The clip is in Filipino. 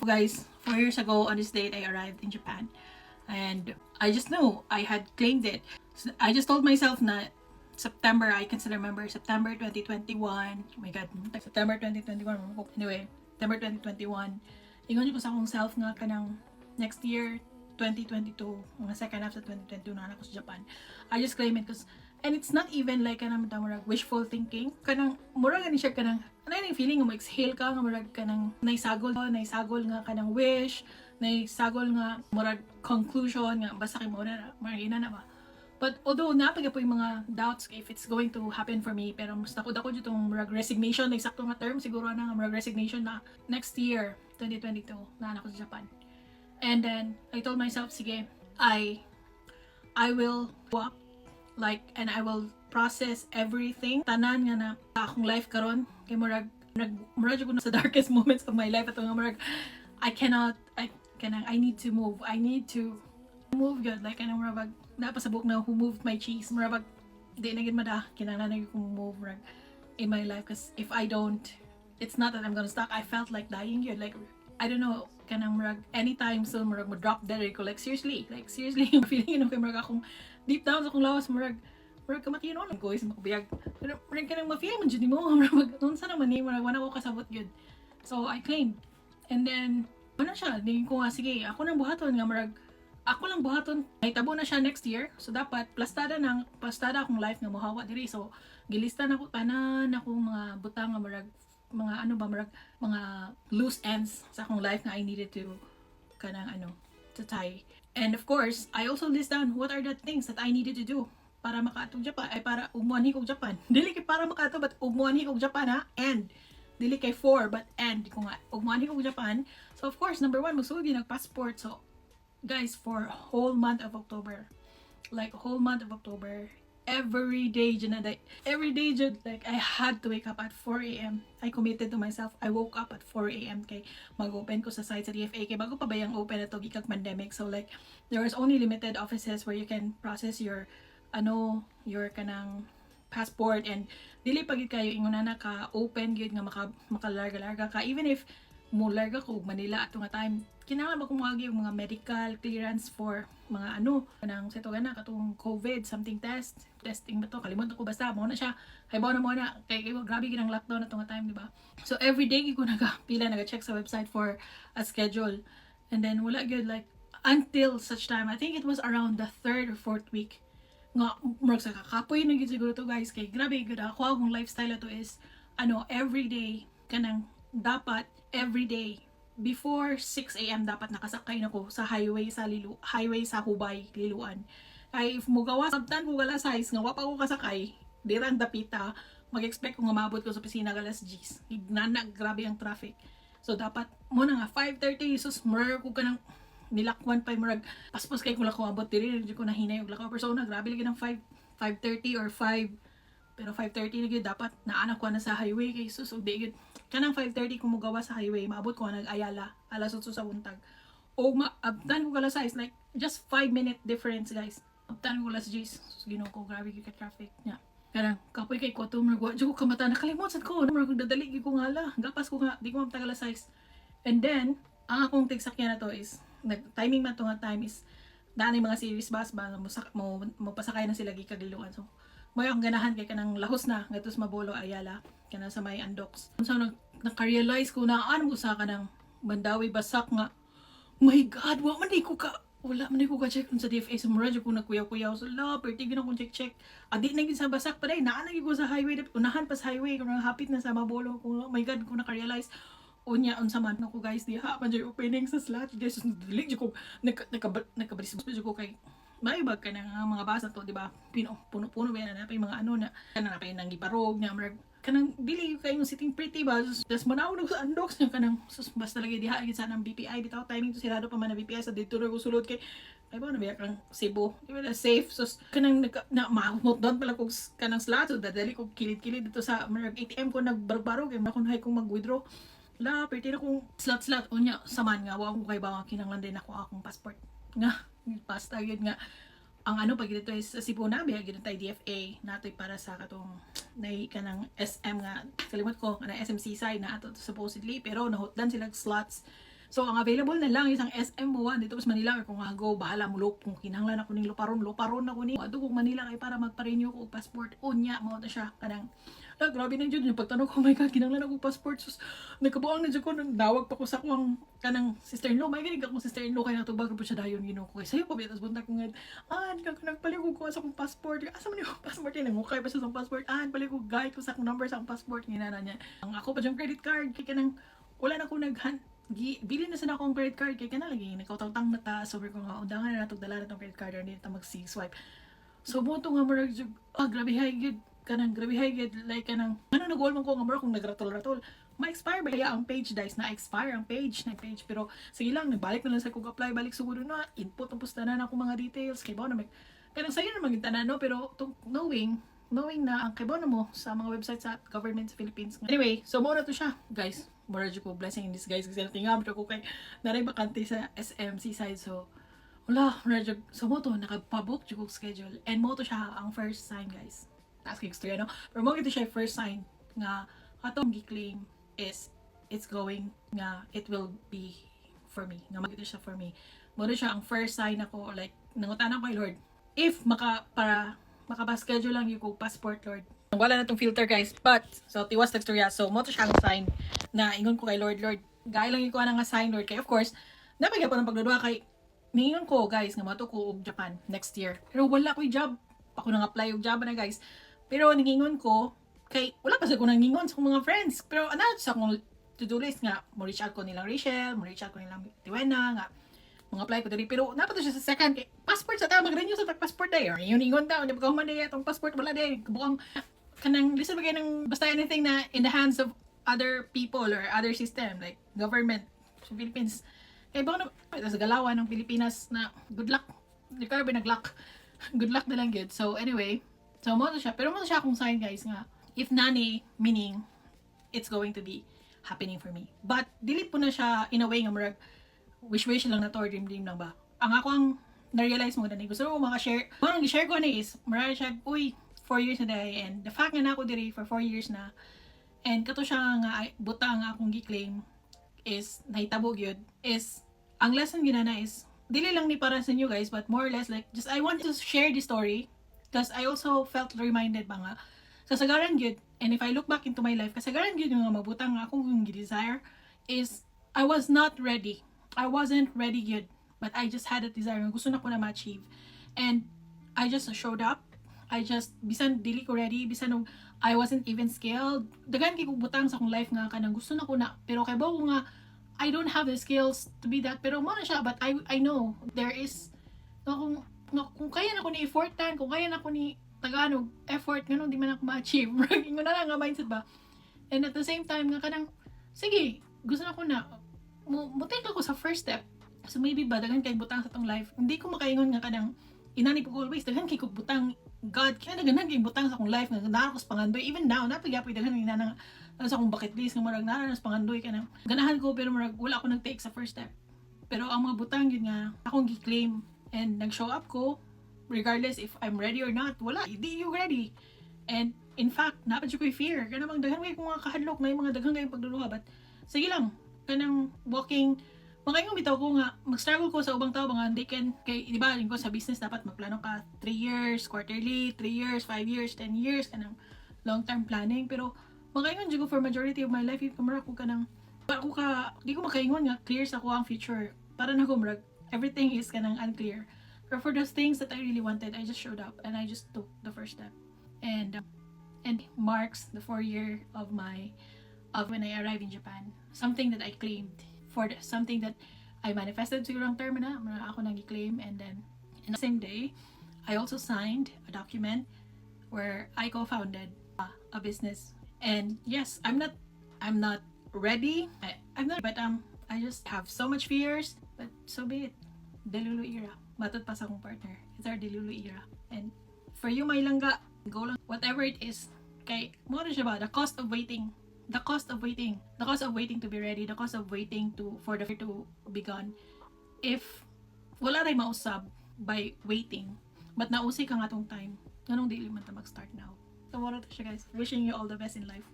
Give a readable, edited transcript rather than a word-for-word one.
guys, 4 years ago on this date, I arrived in Japan. And I just knew I had claimed it. So I just told myself na September, I can still remember, September 2021. Oh my God, September 2021. Anyway, September 2021. Ingon ko sa akong self nga kanang next year, 2022, mga second half sa 2022 na ako sa Japan. I just claim it because, and it's not even like kanang murag wishful thinking. Kanang murag ni siya kanang ano yung feeling mo exhale ka nga murag kanang naisagol nga kanang wish, naisagol nga murag conclusion nga basta kay mo na marina na ba. But although napagay po yung mga doubts if it's going to happen for me, pero mas dako itong murag resignation, na eksakto nga term siguro na murag resignation na next year 2022 na ako sa Japan. And then I told myself, sige, I will walk like, and I will process everything tanan nga na akong life karon kay murag ko na sa darkest moments of my life ato nga murag I need to move good like kanang murag napasabok na who moved my cheese murag di na gid mada kinahanglan na kong move murag in my life because if I don't, it's not that I'm gonna stop. I felt like dying yun, like I don't know, kanang murag anytime soon murag mo drop dead ko, like seriously feeling kay murag akong deep down sa akong lawas murag kamatiyon on ko is makabiyag pero murag kanang ma-feel mo jud mo murag unsa naman ni murag wala ko kasabot gyud. So I claimed, and then ano siya, ningin ko nga sige ako nang buhaton nga murag ako lang buhaton, may tabo na siya next year, so dapat plastada akong life nga mohawa diri. So gilista na ko tanan akong mga butang nga murag mga ano ba murag mga loose ends sa akong life nga I needed to kanang to tie. And of course, I also list down what are the things that I needed to do para makaatong Japan, ay para umuanhi kog Japan. Dili kay para makaato but umuanhi kog Japan ha, and dili kay for but and ko nga umuanhi kog Japan. So of course, number 1 magsuod gyud passport. So guys, for whole month of October, every day, like I had to wake up at 4 a.m. I committed to myself. I woke up at 4 a.m. kay mag-open ko sa site sa DFA kay bago pa ba yung open ito gikag pandemic. So like there was only limited offices where you can process your your kanang passport, and dili pa gid kayo ingon na ka open gid nga makalarga-larga ka. Even if mo larga ko Manila ato nga time, kinahanglan ba kung yung mga medical clearance for mga kanang sa ito gana katong COVID something testing ba to, kalimutan ko basta mo na siya haybaw na mo na kay grabe ginang lockdown ato nga time, di ba? So every day ko naga-check sa website for a schedule, and then wala gyud like until such time, I think it was around the 3rd or 4th week nga murag sa kakapoy na gyud siguro to guys, kay grabe gyud ako akong lifestyle to is every day kanang dapat every day before 6 a.m. dapat nakasakay na ko sa highway sa Hubay, Liloan. Ay if mo gawa sabtan ko galas size nga wa pa ko kasakay, dirang dapita, mag-expect ko nga maabot ko sa opisina galas 10. Ignana grabe ang traffic. So dapat mo na nga 5:30 sus murag ko kanang nilakwan pa murag paspas kay ko lang ko abot diri ko na hinay og lakaw persona, grabe lagi ng 5:30 or 5. Pero 5:30 na gyud dapat naanak ko na sa highway kay sus og di gyud kanang 5:30 ko mo gawa sa highway, maabot ko nag Ayala alas 8 sa buntag. O abtan ko kala size like just 5-minute difference guys. Abtan ko alas 10. So Ginoo ko grabe gyud ka traffic nya. Kanang kapoy kay ko to murag wa ko kamata nakalimot sad ko murag dadali gyud ko ngala. Gapas ko nga di ko mabtag alas 6. And then ang akong tigsakyan na to is timing man to nga time is daan mga series bus ba mo pasakay na sila gikagililuan. So may ang ganahan kay kanang lahos na ngadto sa Mabolo Ayala kana sa may Andox. So naka-realize ko na ano sa kanang Mandawi Basak nga my God, wala man ko ka check sa DFA sa Murad ko nagkuyaw-kuyaw so la perti gina ko check adi na gid sa Basak pa day naa ko sa highway unahan pa sa highway kung hapit na sa Mabolo ko. Oh my God, ko naka-realize unya unsa man ako guys diha man jud opening sa slot guys dili jud ko nakabalis ko kay may bag ka na mga basa to, di ba? Puno-puno ba yan na pa yung mga na kanang pa yung nangibarog na marag kanang dili kayo sitting pretty ba? Just manawag sa undox na kanang basta lagi diha gid sa nang BPI bitaw timing to sirado pa man na BPI sa dito ko sulod kay ay ba na biya kang Cebu, di ba na safe so kanang na mahumot doon pala kog kanang slot so dadali ko kilid-kilid dito sa marag ATM ko nagbarbarog kay makunhay kong mag-withdraw. La, pwede na kong slot unya saman nga wa ko kay ba kinanglan din ako akong passport nga pasta yun nga ang pag dito is sa Cebu na biya gid tay DFA natoy para sa katong nay kanang SM nga kalimot ko kanang SMC side na ato supposedly pero nahutdan sila slots So ang available na lang isang SM1 dito sa Manila, or kung go bahala mo lop kung kinahanglan ako ning luparon ako ni adto kog Manila kay para magpa-renew ko og passport unya mao ta siya kanang grabe na jud yung pagtanong ko, oh my god, kinahanglan ako passport. Sus, nagkabuang na jud ko, nawag pa ko sa akong kanang sister-in-law. May ganig akong sister-in-law kay natubag po siya dayon Ginoo ko. Kay sayo pa bitas bunta ko nga, nagpaligog ko sa akong passport. Asa man yung passport niya, nangukay pa siya sa passport. Paligog gay ko sa akong number sa akong passport nginana niya. Ang ako pa yung credit card kay kanang wala na ko bili na sa akong credit card kay kana lagi nakautang na ta, so ko nga undangan na natog dala na tong credit card or dito mag-swipe. So mo to nga murag grabe hay gid kanang grabe hay gid like kanang nagwal man ko nga mura kung nagratol-ratol ma-expire ba kaya ang page dice na-expire ang page pero sige lang nagbalik na lang sa kog apply balik siguro na input ang pustanan ako mga details kay ba na may kanang sayo na maging no pero knowing na ang kay ba na mo sa mga website sa government sa Philippines. Anyway, so mo na to siya guys, mura jud ko blessing in disguise kasi natingam ko kay naray bakante sa SM Seaside. So wala, so mo to nakapabook jud ko schedule and mo to siya ang first sign guys. Task history, no? Pero mo gito siya first sign nga atong gi-claim is it's going nga it will be for me. Nga magito siya for me. Mo siya ang first sign ako like nangutanan ko kay Lord if maka-schedule lang yung passport Lord. Wala na tong filter guys, but so tiwas teksturya. So mo to siya ang sign na ingon ko kay Lord, gay lang iko nga sign Lord kay of course napagya pa ng pagdudua kay ningon ko guys nga mato ko og Japan next year. Pero wala ko'y job. Ako nang apply og job na guys. Pero ningingon ko, kay wala pa sa ko nangingon sa mga friends. Pero sa akong to-do list nga, mo-reach out ko nilang Rachel, mo-reach out ko nilang Tiwena, nga, mga apply ko dali. Pero napato siya sa second, kay passport sa ta, mag-renew sa passport day. Or yun ingon daw, hindi pa man day, itong passport, wala day. Bukang, kanang, listen ba kayo ng, basta anything na in the hands of other people or other system, like government, sa Philippines. Kaya baka na, sa galawan ng Pilipinas na, good luck. Hindi ka ba nag-luck? Good luck na lang good. So anyway, so mo to siya. Pero mo to siya kung sign guys nga. If nani, meaning, it's going to be happening for me. But, dili po na siya in a way nga marag, wish lang na to or dream lang ba. Ang ako ang na-realize mo na gusto ko maka-share. Ang i-share ko na is, marag siya, 4 years na dahi. And the fact nga na ako diri for 4 years na. And kato siya nga, buta nga akong gi-claim is, nahitabog yun, is, ang lesson ginana is, dili lang ni para sa inyo guys, but more or less like, just I want to share this story because I also felt reminded ba nga, kasagaran yun, and if I look back into my life, kasagaran yun yung mabutang nga akong yung desire is, I was not ready. I wasn't ready yun, but I just had a desire, gusto na ko na ma-achieve. And I just showed up. I just, bisan dili ko ready, bisan nung I wasn't even skilled. Dagan kay kong butang sa akong life nga kanang gusto na ko na, pero kay ba ko nga, I don't have the skills to be that, pero mo na siya, but I know there is, no, kung kaya na ko ni effortan, kung kaya na ko ni Tagalog effort, ganun, di man ako ma-achieve. Ingo na lang nga mindset ba. And at the same time, nga kanang, sige, gusto na ko na, take ako sa first step. So maybe ba, dagan kay butang sa tong life, hindi ko makaingon nga kanang, inani po always, dagan kay ko butang, God, kaya dagan kay butang sa akong life, nga nakakos pangandoy, even now, napigapoy dagan nga sa akong bucket list nga murag naranas pangandoy ka na ganahan ko pero murag wala ako nag-take sa first step. Pero ang mga butang yun nga akong gi-claim and nag-show up ko regardless if I'm ready or not. Wala, hindi you ready. And in fact, napad ko fear. Kana bang daghan ko mga kahadlok na yung mga daghang kayong pagduluha, but sige lang, kanang walking makayong bitaw ko nga mag-struggle ko sa ubang tao mga they can kay di ba ko sa business dapat magplano ka 3 years, quarterly, 3 years, 5 years, 10 years kanang long-term planning. Pero makaingon jud ko for majority of my life if kamara ko kanang di ko makaingon nga clear sa ko ang future para na ko murag everything is kanang unclear. But for those things that I really wanted, I just showed up and I just took the first step. And marks the 4 year of when I arrived in Japan. Something that I claimed something that I manifested siguro ang term na ako nang i-claim. And then in the same day, I also signed a document where I co-founded a business. And yes, I'm not ready. But I just have so much fears. But so be it. Delulu era. Matod pa sa akong partner. It's our Delulu era. And for you, my langga, go lang. Whatever it is. Kay, mo na siya ba? The cost of waiting. The cost of waiting to be ready. The cost of waiting for the fear to be gone. If wala ray mausab by waiting, but nausi ka nga tong time, ganong dili man ta mag-start now. So, mo na siya guys. Wishing you all the best in life.